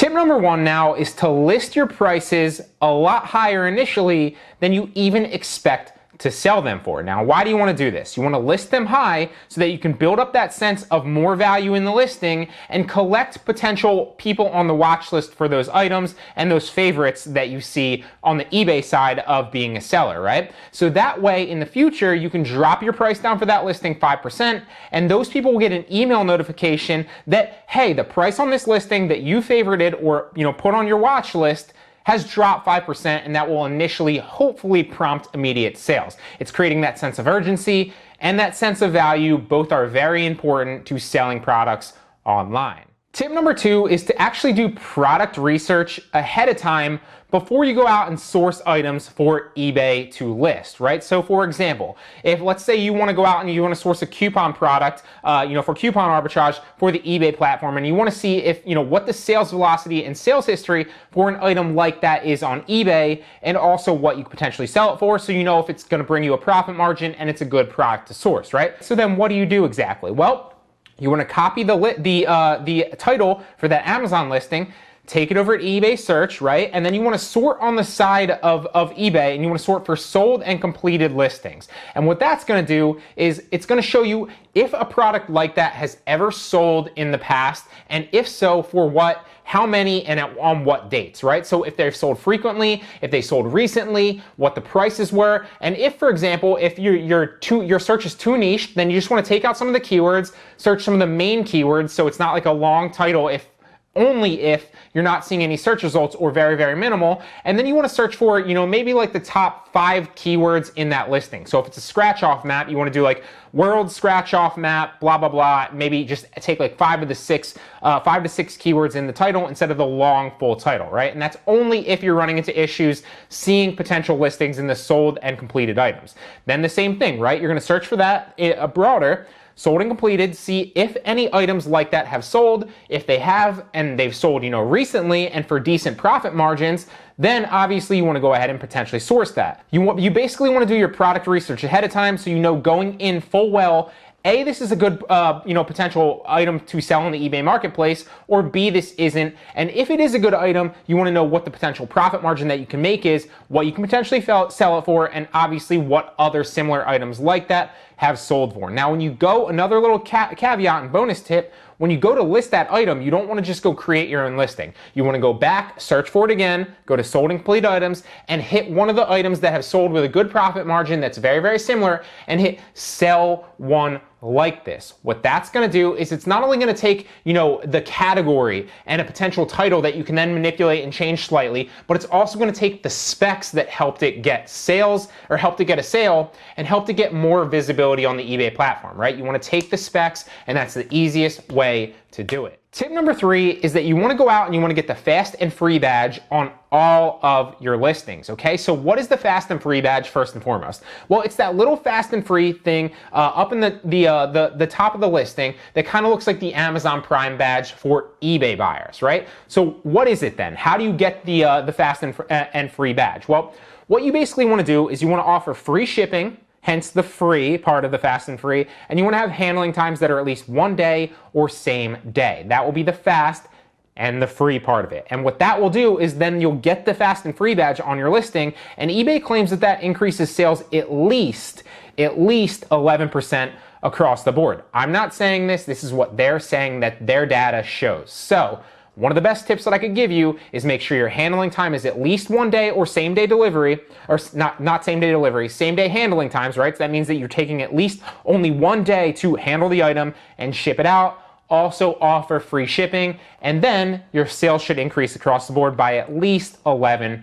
Tip number one now is to list your prices a lot higher initially than you even expect to sell them for. Now, why do you want to do this? You want to list them high so that you can build up that sense of more value in the listing and collect potential people on the watch list for those items and those favorites that you see on the eBay side of being a seller, right? So that way in the future, you can drop your price down for that listing 5%, and those people will get an email notification that, hey, the price on this listing that you favorited or put on your watch list has dropped 5%, and that will initially hopefully prompt immediate sales. It's creating that sense of urgency and that sense of value. Both are very important to selling products online. Tip number two is to actually do product research ahead of time before you go out and source items for eBay to list, right? So for example, if let's say you want to go out and you want to source a coupon product, for coupon arbitrage for the eBay platform, and you want to see if, what the sales velocity and sales history for an item like that is on eBay, and also what you could potentially sell it for, so you know if it's going to bring you a profit margin and it's a good product to source, right? So then what do you do exactly? Well, you want to copy the title for that Amazon listing, take it over to eBay search, right? And then you want to sort on the side of eBay, and you want to sort for sold and completed listings. And what that's going to do is it's going to show you if a product like that has ever sold in the past, and if so, for what, how many, and on what dates, right? So if they've sold frequently, if they sold recently, what the prices were, and if, for example, if your search is too niche, then you just want to take out some of the keywords, search some of the main keywords, so it's not like a long title only if you're not seeing any search results or very, very minimal. And then you want to search for, maybe like the top 5 keywords in that listing. So if it's a scratch off map, you want to do like world scratch off map, blah, blah, blah. Maybe just take like 5 to 6 keywords in the title instead of the long full title, right? And that's only if you're running into issues seeing potential listings in the sold and completed items. Then the same thing, right? You're going to search for that broader, sold and completed, see if any items like that have sold. If they have, and they've sold, recently and for decent profit margins, then obviously you want to go ahead and potentially source that. You basically want to do your product research ahead of time, so going in full well, A, this is a good potential item to sell on the eBay marketplace, or B, this isn't. And if it is a good item, you want to know what the potential profit margin that you can make is, what you can potentially sell it for, and obviously what other similar items like that have sold for. Now, when you go, another little caveat and bonus tip, when you go to list that item, you don't want to just go create your own listing. You want to go back, search for it again, go to sold and complete items, and hit one of the items that have sold with a good profit margin that's very, very similar, and hit sell one like this. What that's going to do is it's not only going to take, the category and a potential title that you can then manipulate and change slightly, but it's also going to take the specs that helped it get sales, or helped it get a sale, and helped it get more visibility on the eBay platform, right? You want to take the specs, and that's the easiest way to do it. Tip number 3 is that you want to go out and you want to get the fast and free badge on all of your listings, okay? So what is the fast and free badge first and foremost? Well, it's that little fast and free thing up in the top of the listing that kind of looks like the Amazon Prime badge for eBay buyers, right? So what is it then? How do you get the fast and free badge? Well, what you basically want to do is you want to offer free shipping, hence the free part of the fast and free, and you want to have handling times that are at least 1 day or same day. That will be the fast and the free part of it. And what that will do is then you'll get the fast and free badge on your listing, and eBay claims that increases sales at least 11% across the board. I'm not saying this is what they're saying that their data shows. So one of the best tips that I could give you is make sure your handling time is at least 1 day or same day delivery, or not same day delivery, same day handling times, right? So that means that you're taking at least only 1 day to handle the item and ship it out. Also offer free shipping, and then your sales should increase across the board by at least 11%.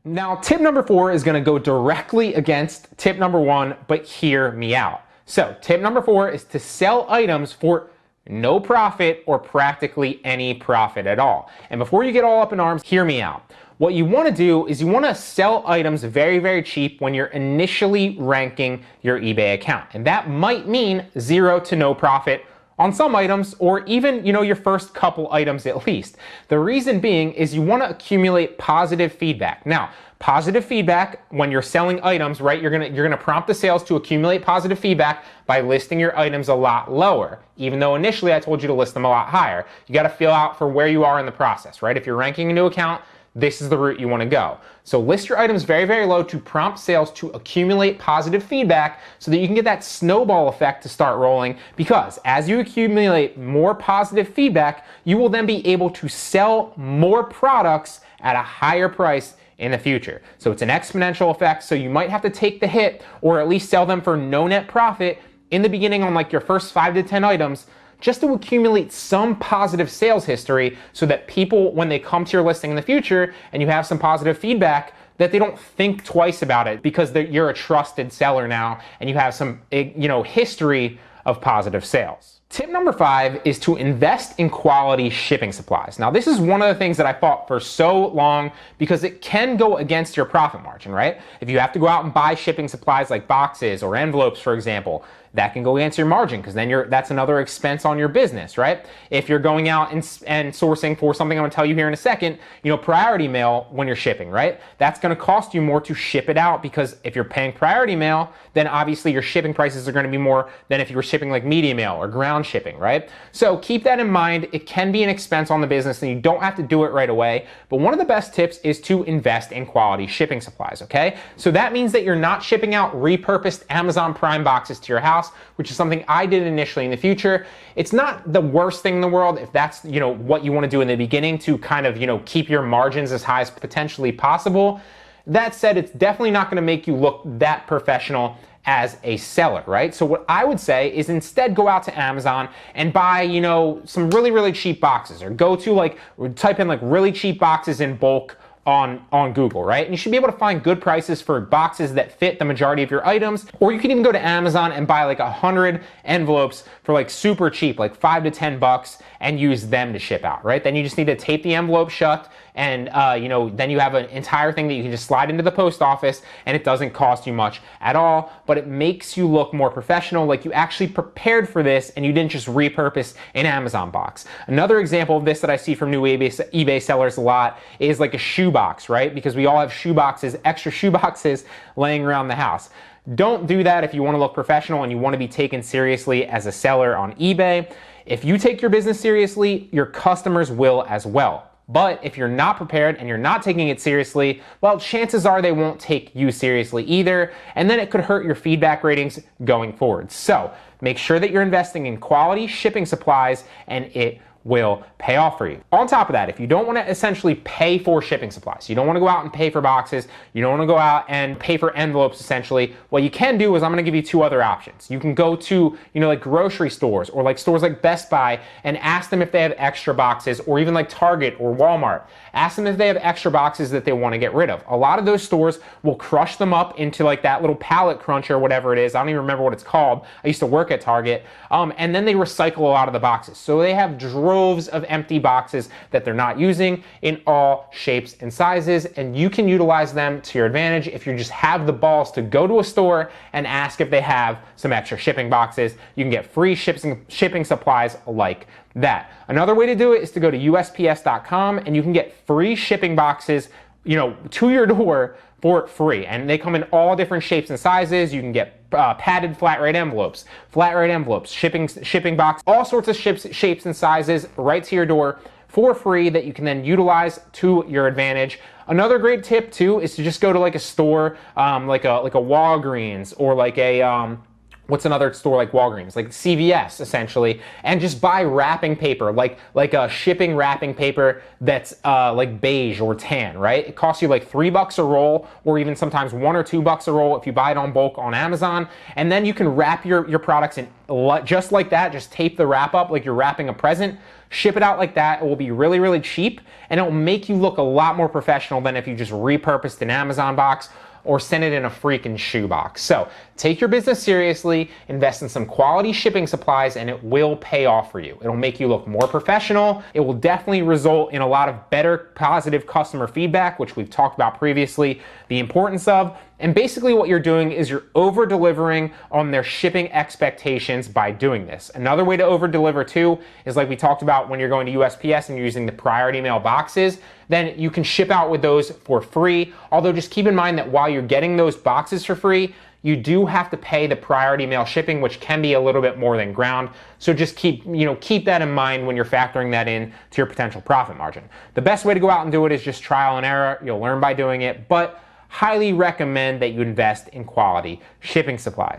Now, tip number 4 is going to go directly against tip number 1, but hear me out. So tip number 4 is to sell items for no profit or practically any profit at all. And before you get all up in arms, hear me out. What you want to do is you want to sell items very, very cheap when you're initially ranking your eBay account. And that might mean 0 to no profit on some items, or even, your first couple items at least. The reason being is you want to accumulate positive feedback. Now, positive feedback when you're selling items, right? You're gonna prompt the sales to accumulate positive feedback by listing your items a lot lower, even though initially I told you to list them a lot higher. You got to feel out for where you are in the process, right? If you're ranking a new account, this is the route you want to go. So list your items very, very low to prompt sales to accumulate positive feedback so that you can get that snowball effect to start rolling, because as you accumulate more positive feedback, you will then be able to sell more products at a higher price in the future. So it's an exponential effect, so you might have to take the hit or at least sell them for no net profit in the beginning on like your first 5 to 10 items, just to accumulate some positive sales history so that people, when they come to your listing in the future and you have some positive feedback, that they don't think twice about it because you're a trusted seller now and you have some, history of positive sales. Tip number 5 is to invest in quality shipping supplies. Now, this is one of the things that I fought for so long because it can go against your profit margin, right? If you have to go out and buy shipping supplies like boxes or envelopes, for example, that can go against your margin because then that's another expense on your business, right? If you're going out and sourcing for something I'm gonna tell you here in a second, priority mail when you're shipping, right? That's gonna cost you more to ship it out because if you're paying priority mail, then obviously your shipping prices are gonna be more than if you were shipping like media mail or ground shipping, right? So keep that in mind. It can be an expense on the business and you don't have to do it right away. But one of the best tips is to invest in quality shipping supplies, okay? So that means that you're not shipping out repurposed Amazon Prime boxes to your house, which is something I did initially. In the future, it's not the worst thing in the world if that's, what you want to do in the beginning to kind of, keep your margins as high as potentially possible. That said, it's definitely not going to make you look that professional as a seller, right? So what I would say is instead go out to Amazon and buy, some really, really cheap boxes, or go to type in really cheap boxes in bulk on Google, right? And you should be able to find good prices for boxes that fit the majority of your items. Or you can even go to Amazon and buy 100 envelopes for super cheap, like $5 to $10, and use them to ship out, right? Then you just need to tape the envelope shut, and then you have an entire thing that you can just slide into the post office, and it doesn't cost you much at all, but it makes you look more professional, like you actually prepared for this and you didn't just repurpose an Amazon box. Another example of this that I see from new eBay sellers a lot is like a shoe box, right? Because we all have shoe boxes, extra shoe boxes laying around the house. Don't do that if you want to look professional and you want to be taken seriously as a seller on eBay. If you take your business seriously, your customers will as well. But if you're not prepared and you're not taking it seriously, well, chances are they won't take you seriously either, and then it could hurt your feedback ratings going forward. So make sure that you're investing in quality shipping supplies, and it will pay off for you. On top of that, if you don't want to essentially pay for shipping supplies, you don't want to go out and pay for boxes, you don't want to go out and pay for envelopes essentially, what you can do is I'm going to give you 2 other options. You can go to, grocery stores or stores like Best Buy and ask them if they have extra boxes, or even like Target or Walmart. Ask them if they have extra boxes that they want to get rid of. A lot of those stores will crush them up into that little pallet cruncher or whatever it is. I don't even remember what it's called. I used to work at Target. And then they recycle a lot of the boxes. So they have droves of empty boxes that they're not using in all shapes and sizes, and you can utilize them to your advantage if you just have the balls to go to a store and ask if they have some extra shipping boxes. You can get free shipping supplies like that. Another way to do it is to go to USPS.com and you can get free shipping boxes, to your door for free. And they come in all different shapes and sizes. You can get padded flat rate envelopes, shipping box, all sorts of shapes and sizes right to your door for free that you can then utilize to your advantage. Another great tip too is to just go to a store, like a Walgreens, or what's another store like Walgreens, like CVS essentially, and just buy wrapping paper, like a shipping wrapping paper that's like beige or tan, right? It costs you $3 a roll, or even sometimes $1 or $2 a roll if you buy it on bulk on Amazon. And then you can wrap your products in just like that, just tape the wrap up like you're wrapping a present, ship it out like that. It will be really, really cheap, and it will make you look a lot more professional than if you just repurposed an Amazon box or send it in a freaking shoebox. So take your business seriously, invest in some quality shipping supplies, and it will pay off for you. It'll make you look more professional. It will definitely result in a lot of better positive customer feedback, which we've talked about previously, the importance of. And basically what you're doing is you're over delivering on their shipping expectations by doing this. Another way to over deliver too is like we talked about when you're going to USPS and you're using the priority mail boxes, then you can ship out with those for free. Although just keep in mind that while you're getting those boxes for free, you do have to pay the priority mail shipping, which can be a little bit more than ground. So just keep that in mind when you're factoring that in to your potential profit margin. The best way to go out and do it is just trial and error. You'll learn by doing it, but highly recommend that you invest in quality shipping supplies.